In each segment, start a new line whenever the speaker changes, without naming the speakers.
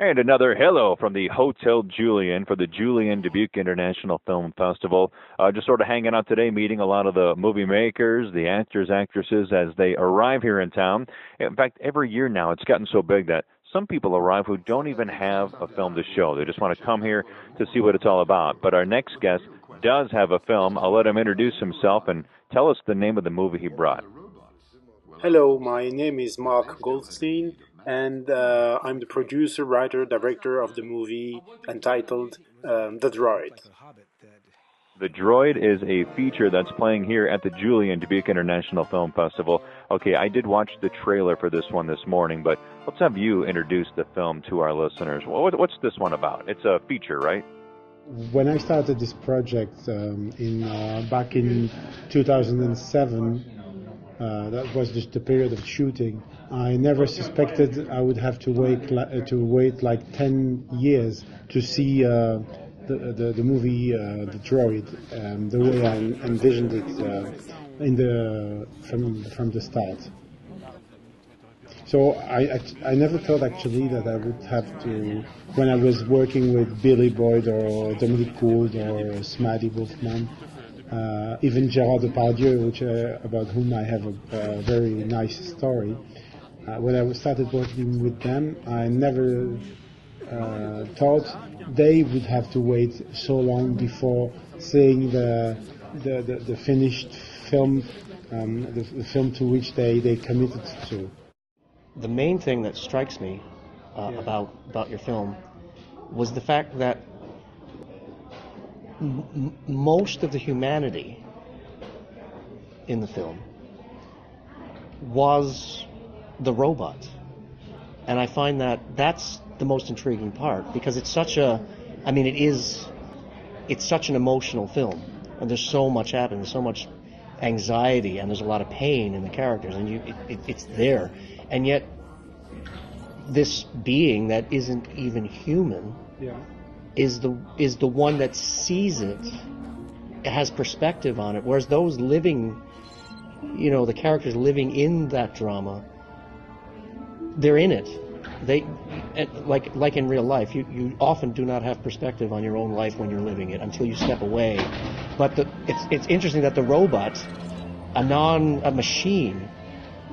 And another hello from the Hotel Julian for the Julian Dubuque International Film Festival. Just sort of hanging out today, meeting a lot of the movie makers, the actors, actresses as they arrive here in town. In fact, every year now it's gotten so big that some people arrive who don't even have a film to show. They just want to come here to see what it's all about. But our next guest does have a film. I'll let him introduce himself and tell us the name of the movie he brought.
Hello, my name is Mark Goldstein, and I'm the producer, writer, director of the movie entitled The Droid.
The Droid is a feature that's playing here at the Julian Dubuque International Film Festival. Okay, I did watch the trailer for this one this morning, but let's have you introduce the film to our listeners. What's this one about? It's a feature, right?
When I started this project back in 2007, that was just the period of shooting. I never suspected I would have to wait like 10 years to see the movie The Droid, the way I envisioned it from the start. So I never thought actually that I would have to, when I was working with Billy Boyd or Dominic Gould or Smaddy Wolfman, even Gérard Depardieu, about whom I have a very nice story. When I started working with them, I never thought they would have to wait so long before seeing the finished film, the film to which they committed to.
The main thing that strikes me about your film was the fact that most of the humanity in the film was the robot, and I find that that's the most intriguing part, because it's such such an emotional film, and there's so much happening, there's so much anxiety, and there's a lot of pain in the characters, and it's there, and yet this being that isn't even human is the one that sees it. It has perspective on it, whereas those living, the characters living in that drama, they're in it. They, like in real life, you often do not have perspective on your own life when you're living it until you step away. But it's interesting that the robot, a machine,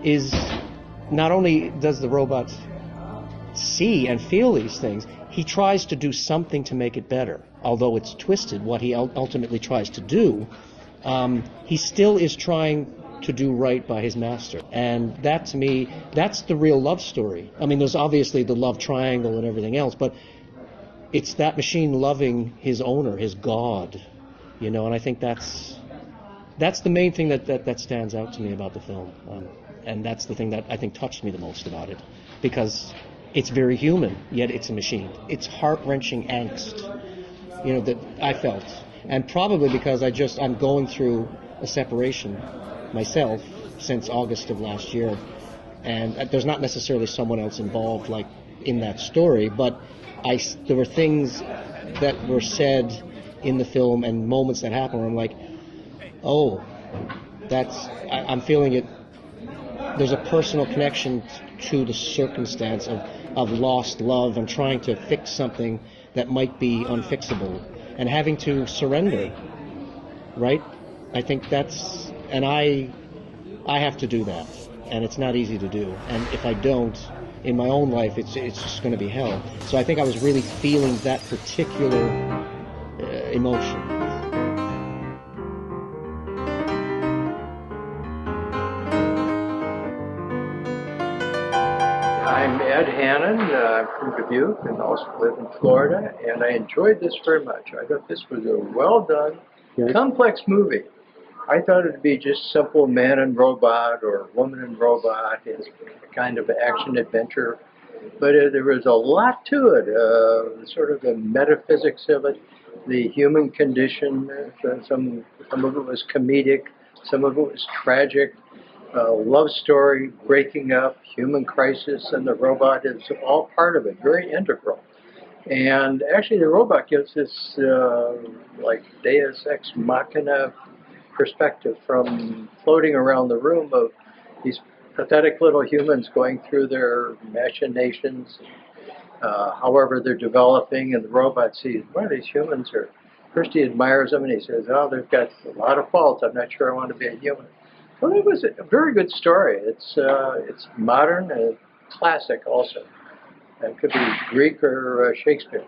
is not only does the robot see and feel these things, he tries to do something to make it better. Although it's twisted, what he ultimately tries to do, he still is trying to do right by his master. And that, to me, that's the real love story. I mean, there's obviously the love triangle and everything else, but it's that machine loving his owner, his god, and I think that's the main thing that stands out to me about the film. And that's the thing that I think touched me the most about it, because it's very human, yet it's a machine. It's heart-wrenching angst, that I felt. And probably because I'm going through a separation myself since August of last year. And there's not necessarily someone else involved like in that story, but there were things that were said in the film and moments that happened where I'm like, oh, I'm feeling it. There's a personal connection to the circumstance of lost love and trying to fix something that might be unfixable and having to surrender, right? I think and I have to do that, and it's not easy to do. And if I don't, in my own life, it's just going to be hell. So I think I was really feeling that particular emotion.
I'm Ed Hannon. I'm from Dubuque and also live in Florida, and I enjoyed this very much. I thought this was a well-done, complex movie. I thought it would be just simple man and robot or woman and robot. It's a kind of action adventure, but there was a lot to it, sort of the metaphysics of it, the human condition. Some of it was comedic, some of it was tragic. Love story, breaking up, human crisis, and the robot is all part of it, very integral. And actually the robot gives this like Deus Ex Machina perspective from floating around the room of these pathetic little humans going through their machinations however they're developing, and the robot sees, well, these humans are, first he admires them and he says, oh, they've got a lot of faults, I'm not sure I want to be a human. Well, it was a very good story. It's modern and classic also. It could be Greek or Shakespeare.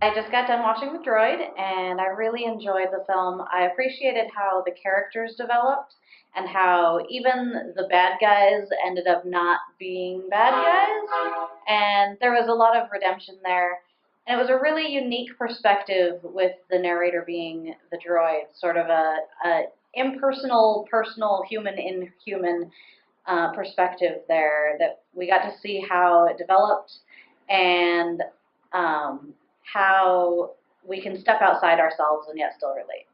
I just got done watching The Droid, and I really enjoyed the film. I appreciated how the characters developed and how even the bad guys ended up not being bad guys. And there was a lot of redemption there. And it was a really unique perspective with the narrator being the droid, sort of a impersonal, personal, human in human perspective there that we got to see how it developed and how we can step outside ourselves and yet still relate.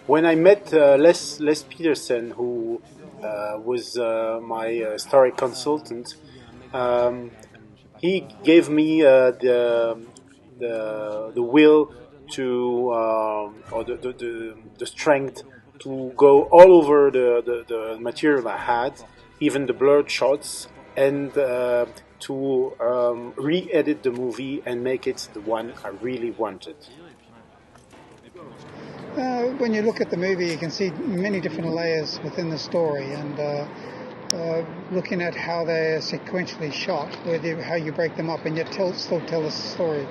When I met Les Peterson, who was my story consultant, he gave me the will to or the strength to go all over the material I had, even the blurred shots, and to re-edit the movie and make it the one I really wanted.
When you look at the movie, you can see many different layers within the story, and looking at how they're sequentially shot, how you break them up and yet still tell the story.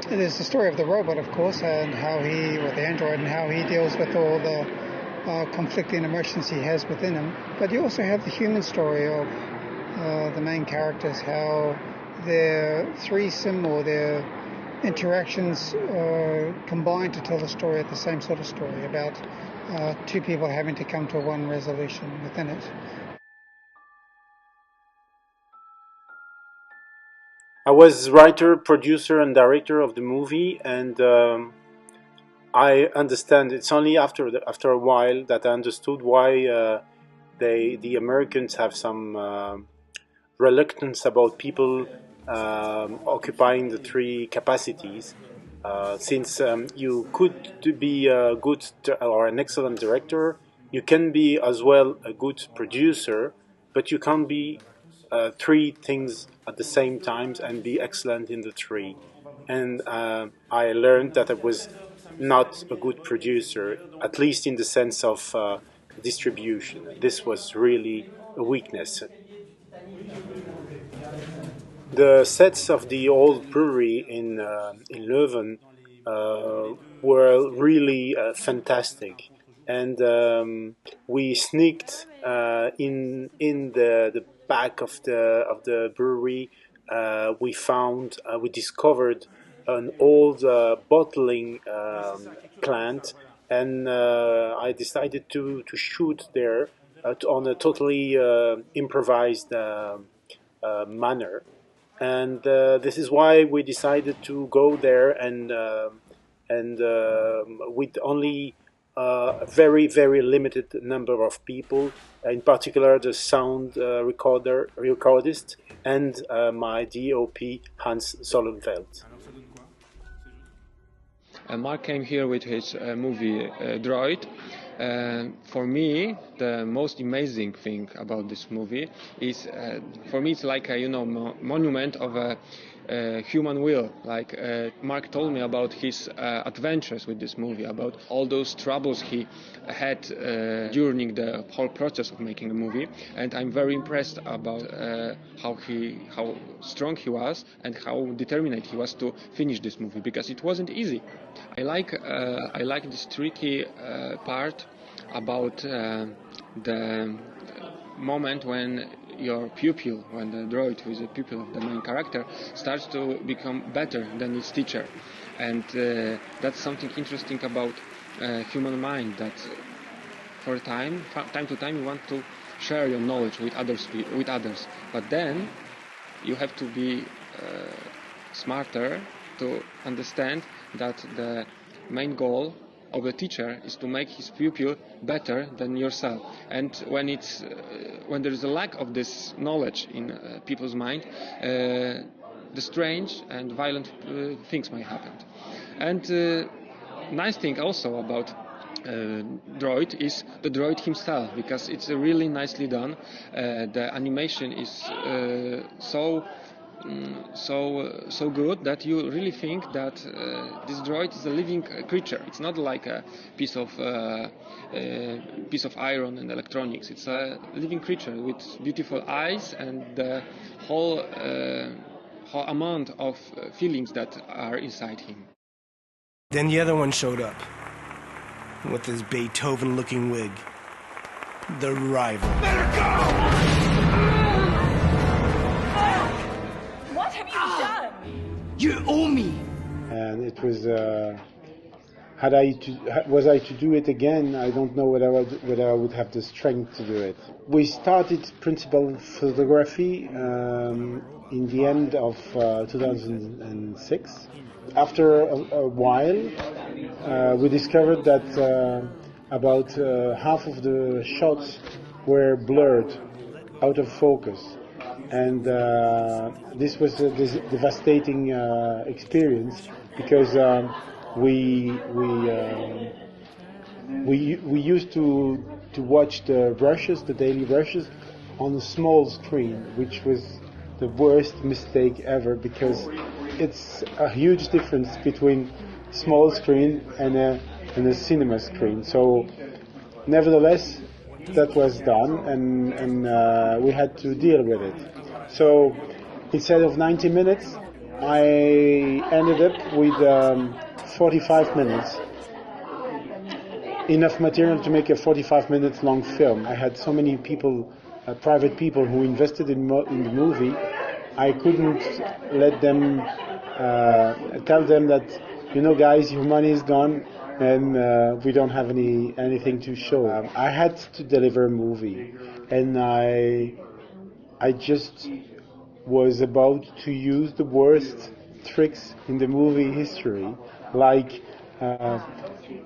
There's the story of the robot, of course, and or the android, and how he deals with all the conflicting emotions he has within him. But you also have the human story of the main characters, how their threesome or their interactions combine to tell the story at the same sort of story about two people having to come to one resolution within it.
I was writer, producer, and director of the movie, and I understand it's only after a while that I understood why the Americans have some reluctance about people occupying the three capacities. Since you could be a good or an excellent director, you can be as well a good producer, but you can't be three things at the same time and be excellent in the three. And I learned that I was not a good producer, at least in the sense of distribution. This was really a weakness. The sets of the old brewery in Leuven were really fantastic, and we sneaked in the back of the brewery. We discovered an old bottling plant, and I decided to shoot there on a totally improvised manner. And this is why we decided to go there, and with only a very, very limited number of people, in particular the sound recordist and my DOP Hans Sollenfeld.
Mark came here with his movie Droid. For me, the most amazing thing about this movie is, for me, it's like a monument of a human will. Like Mark told me about his adventures with this movie, about all those troubles he had during the whole process of making a movie, and I'm very impressed about how strong he was and how determined he was to finish this movie, because it wasn't easy. I like this tricky part about the moment when your pupil, when the droid, who is a pupil of the main character, starts to become better than its teacher, and that's something interesting about human mind, that for time to time you want to share your knowledge with others, but then you have to be smarter to understand that the main goal of a teacher is to make his pupil better than yourself. And when there is a lack of this knowledge in people's mind, the strange and violent things might happen. And nice thing also about Droid is the droid himself, because it's really nicely done. The animation is so good that you really think that this droid is a living creature. It's not like a piece of iron and electronics. It's a living creature with beautiful eyes and the whole amount of feelings that are inside him.
Then the other one showed up with his Beethoven-looking wig. The rival. Let her go!
What have you done?
You owe me!
And it was, was I to do it again, I don't know whether I would have the strength to do it. We started principal photography in the end of 2006. After a while, we discovered that about half of the shots were blurred, out of focus, and this was a devastating experience, because we used to watch the rushes, the daily rushes, on a small screen, which was the worst mistake ever, because it's a huge difference between small screen and a cinema screen. So nevertheless, that was done, and we had to deal with it. So instead of 90 minutes, I ended up with 45 minutes. Enough material to make a 45 minutes long film. I had so many people, private people, who invested in the movie. I couldn't let them tell them that, you know, guys, your money is gone and we don't have anything to show. I had to deliver a movie, and I just was about to use the worst tricks in the movie history, like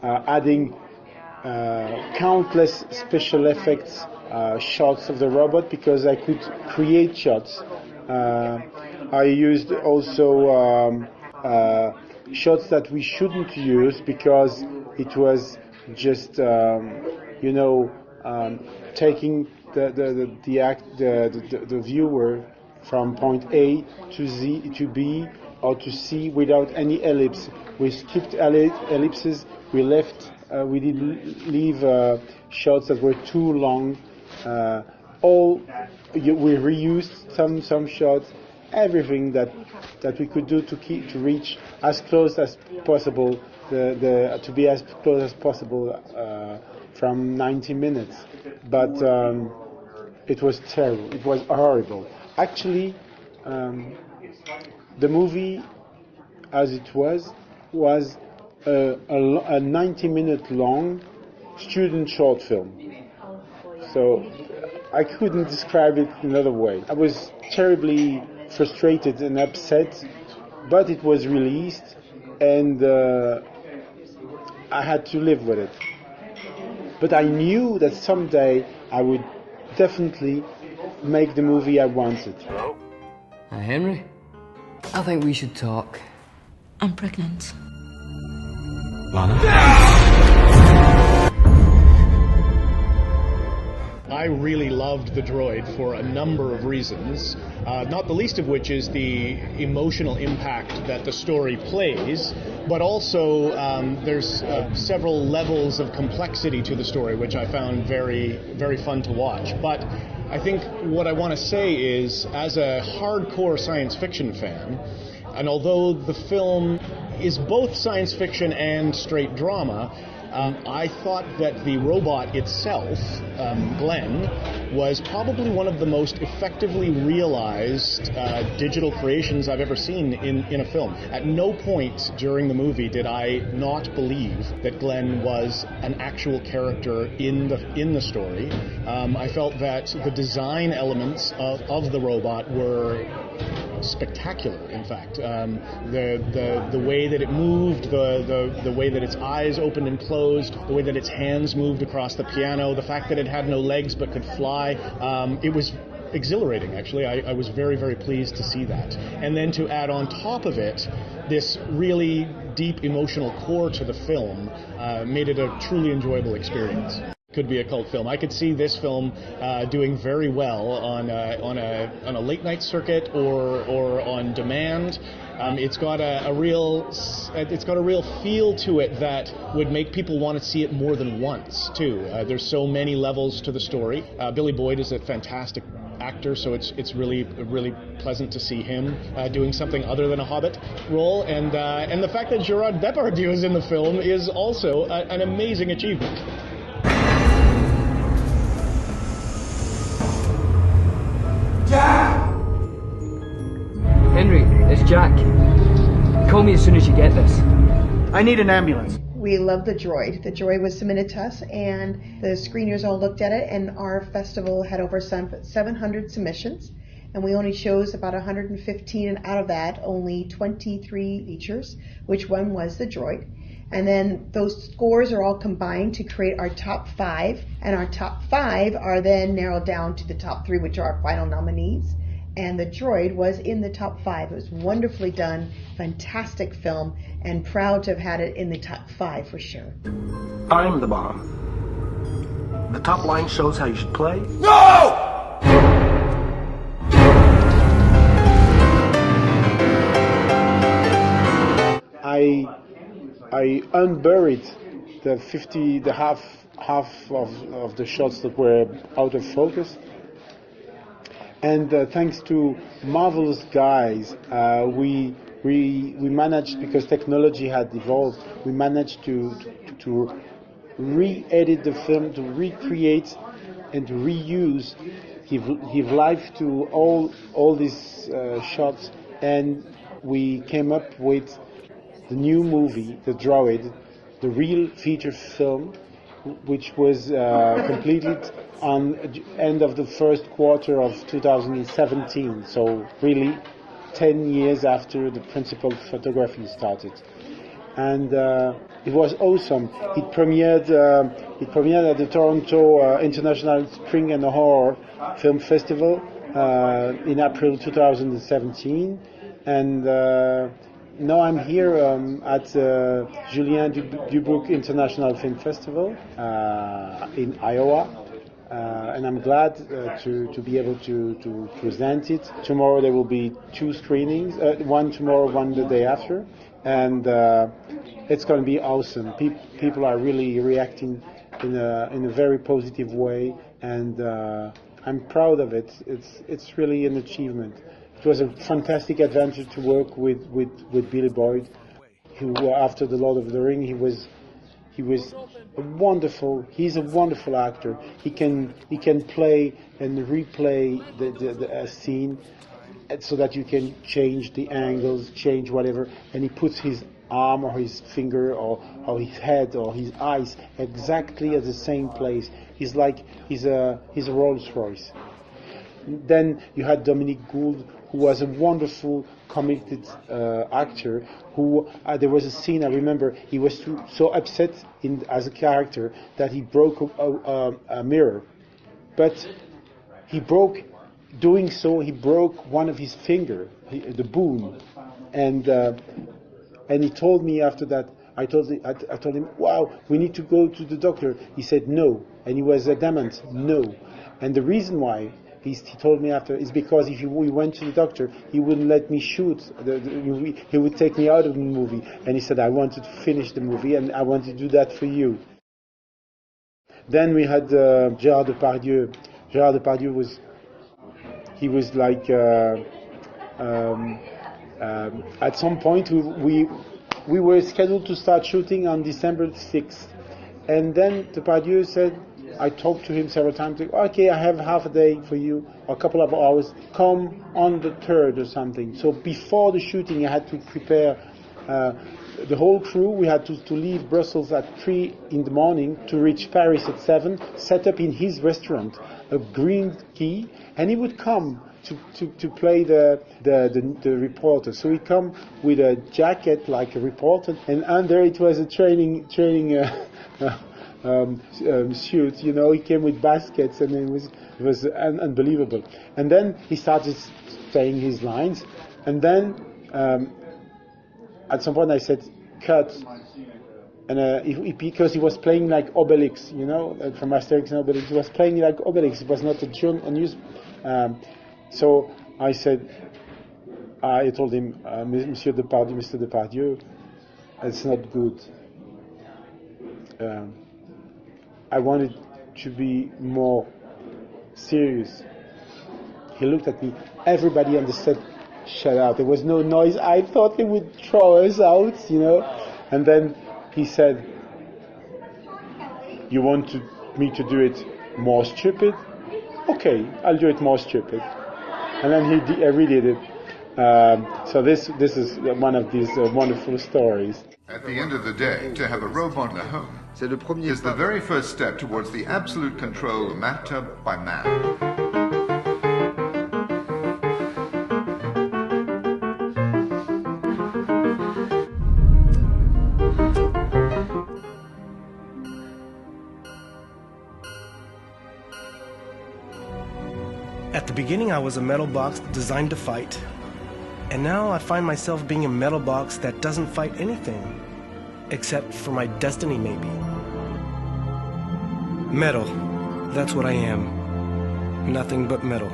adding countless special effects shots of the robot, because I could create shots. I used also shots that we shouldn't use, because it was just taking the viewer from point A to B or to C without any ellipse. We skipped ellipses. We did leave shots that were too long. We reused some shots. Everything that we could do to reach as close as possible, to be as close as possible from 90 minutes. But it was terrible. It was horrible. Actually, the movie, as it was a 90-minute long student short film. So I couldn't describe it another way. I was terribly frustrated and upset, but it was released, and I had to live with it. But I knew that someday I would definitely make the movie I wanted.
Hi, Henry. I think we should talk.
I'm pregnant.
Lana?
I really loved the droid for a number of reasons, not the least of which is the emotional impact that the story plays, but also there's several levels of complexity to the story, which I found very, very fun to watch. But I think what I want to say is, as a hardcore science fiction fan, and although the film is both science fiction and straight drama, I thought that the robot itself, Glenn, was probably one of the most effectively realized digital creations I've ever seen in a film. At no point during the movie did I not believe that Glenn was an actual character in the story. I felt that the design elements of the robot were spectacular. In fact, the way that it moved, the way that its eyes opened and closed, the way that its hands moved across the piano, the fact that it had no legs but could fly, it was exhilarating, actually. I was very, very pleased to see that. And then to add on top of it this really deep emotional core to the film made it a truly enjoyable experience. Could be a cult film. I could see this film doing very well on a late night circuit or on demand. It's got a real feel to it that would make people want to see it more than once too. There's so many levels to the story. Billy Boyd is a fantastic actor, so it's really pleasant to see him doing something other than a Hobbit role, and the fact that Gerard Depardieu is in the film is also an amazing achievement.
Jack! Henry, it's Jack. Call me as soon as you get this.
I need an ambulance.
We love the Droid. The Droid was submitted to us, and the screeners all looked at it, and our festival had over 700 submissions, and we only chose about 115, and out of that, only 23 features, which one was the Droid. And then those scores are all combined to create our top 5, and our top 5 are then narrowed down to the top 3, which are our final nominees. And the Droid was in the top 5. It was wonderfully done, fantastic film, and proud to have had it in the top 5 for sure.
I'm the bomb. The top line shows how you should play.
No!
I unburied the half of the shots that were out of focus, and thanks to marvelous guys, we managed, because technology had evolved, we managed to re-edit the film, to recreate and to reuse, give life to all these shots, and we came up with the new movie, The Droid, the real feature film, which was completed on end of the first quarter of 2017. So really 10 years after the principal photography started. And it was awesome. It premiered at the Toronto International Spring and Horror Film Festival in April 2017. And now I'm here at Julien Dubuque International Film Festival in Iowa, and I'm glad to be able to present it. Tomorrow there will be 2 screenings, one tomorrow, one the day after, and it's going to be awesome. People are really reacting in a very positive way, and I'm proud of it. It's really an achievement. It was a fantastic adventure to work with Billy Boyd, who after The Lord of the Ring, he was he's a wonderful actor. He can play and replay the scene so that you can change the angles, change whatever, and he puts his arm or his finger or his head or his eyes exactly at the same place. He's a Rolls Royce. Then you had Dominic Gould, who was a wonderful, committed actor. Who there was a scene I remember. He was so upset as a character that he broke a mirror, but he broke one of his finger, the bone, and he told me after that. I told him, "Wow, we need to go to the doctor." He said no, and he was adamant, no, and the reason why. He told me after, is because if we went to the doctor, he wouldn't let me shoot. He would take me out of the movie. And he said, I wanted to finish the movie, and I wanted to do that for you. Then we had Gerard Depardieu. Gerard Depardieu was like, at some point we were scheduled to start shooting on December 6th. And then Depardieu said, I talked to him several times, like, okay, I have half a day for you, or a couple of hours, come on the 3rd or something. So before the shooting, I had to prepare The whole crew, we had to leave Brussels at 3 in the morning to reach Paris at 7, set up in his restaurant a green key, and he would come to play the reporter. So he come with a jacket like a reporter, and under it was a training suit. You know, he came with baskets, and it was unbelievable. And then he started saying his lines, and then at some point I said, cut. And because he was playing like Obelix, you know, from Asterix and Obelix, he was playing like Obelix. It was not a news. So I said, I told him, Mr. Depardieu, it's not good. I wanted to be more serious. He looked at me. Everybody on the set shut up. There was no noise. I thought they would throw us out, you know. And then he said, you want me to do it more stupid? Okay, I'll do it more stupid. And then he redid it. So this is one of these wonderful stories.
At the end of the day, to have a robot in the home is the very first step towards the absolute control of matter by man.
At the beginning, I was a metal box designed to fight. And now I find myself being a metal box that doesn't fight anything. Except for my destiny, maybe. Metal. That's what I am. Nothing but metal.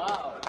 Wow.